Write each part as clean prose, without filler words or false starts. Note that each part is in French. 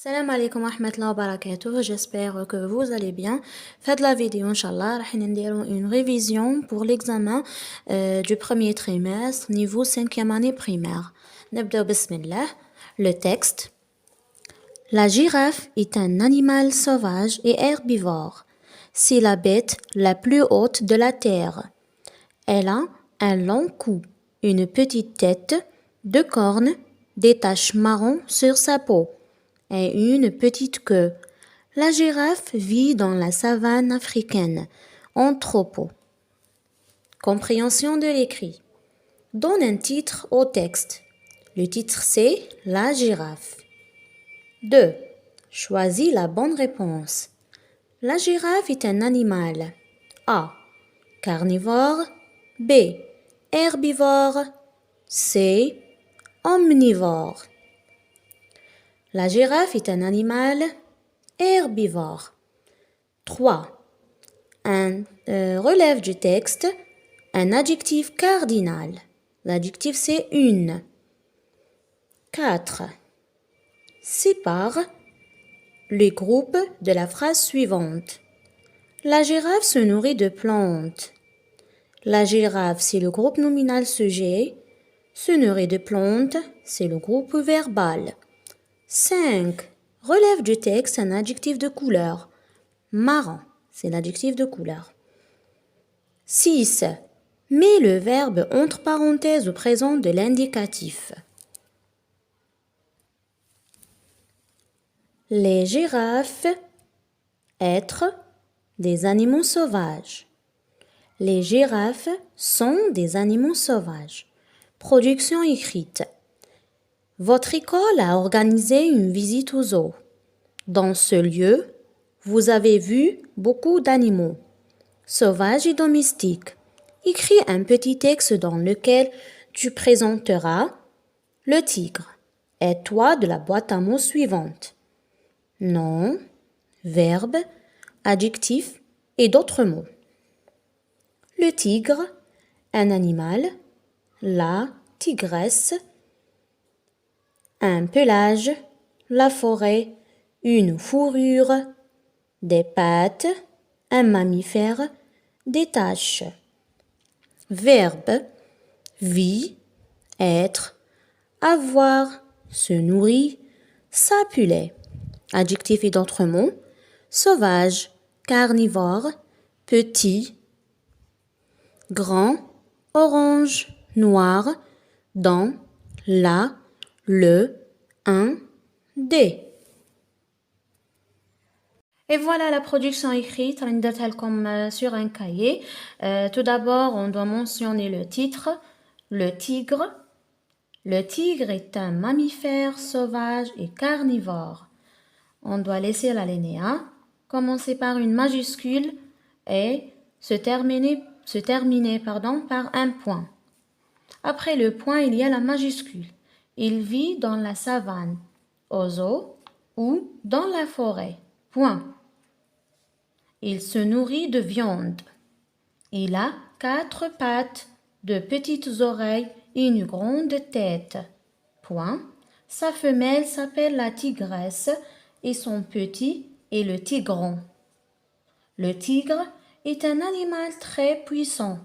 Salam alaikum wa rahmatullahi wa barakatuh. J'espère que vous allez bien. Faites la vidéo, Inch'Allah. Nous allons une révision pour l'examen du premier trimestre, niveau 5e année primaire. Nabda bismillah. Le texte. La girafe est un animal sauvage et herbivore. C'est la bête la plus haute de la terre. Elle a un long cou, une petite tête, deux cornes, des taches marron sur sa peau et une petite queue. La girafe vit dans la savane africaine, en troupeau. Compréhension de l'écrit. Donne un titre au texte. Le titre c'est La girafe. 2. Choisis la bonne réponse. La girafe est un animal. A. Carnivore. B. Herbivore. C. Omnivore. La girafe est un animal herbivore. 3. Relève du texte un adjectif cardinal. L'adjectif c'est une. 4. Sépare les groupes de la phrase suivante. La girafe se nourrit de plantes. La girafe c'est le groupe nominal sujet. Se nourrit de plantes c'est le groupe verbal. 5. Relève du texte un adjectif de couleur. Marron, c'est l'adjectif de couleur. 6. Mets le verbe entre parenthèses au présent de l'indicatif. Les girafes, être des animaux sauvages. Les girafes sont des animaux sauvages. Production écrite. Votre école a organisé une visite au zoo. Dans ce lieu, vous avez vu beaucoup d'animaux, sauvages et domestiques. Écris un petit texte dans lequel tu présenteras le tigre. Aide-toi de la boîte à mots suivante. Nom, verbe, adjectif et d'autres mots. Le tigre, un animal. La tigresse, un pelage, la forêt, une fourrure, des pattes, un mammifère, des taches. Verbe, vie, être, avoir, se nourrir, s'appuler. Adjectif et d'autres mots. Sauvage, carnivore, petit, grand, orange, noir, dans, la, le, un, des. Et voilà la production écrite, comme sur un cahier. Tout d'abord, on doit mentionner le titre, le tigre. Le tigre est un mammifère sauvage et carnivore. On doit laisser l'alinéa, commencer par une majuscule et se terminer par un point. Après le point, il y a la majuscule. Il vit dans la savane, au zoo ou dans la forêt. Point. Il se nourrit de viande. Il a 4 pattes, de petites oreilles et une grande tête. Point. Sa femelle s'appelle la tigresse et son petit est le tigron. Le tigre est un animal très puissant,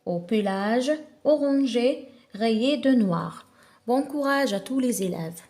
au pelage orangé rayé de noir. Bon courage à tous les élèves.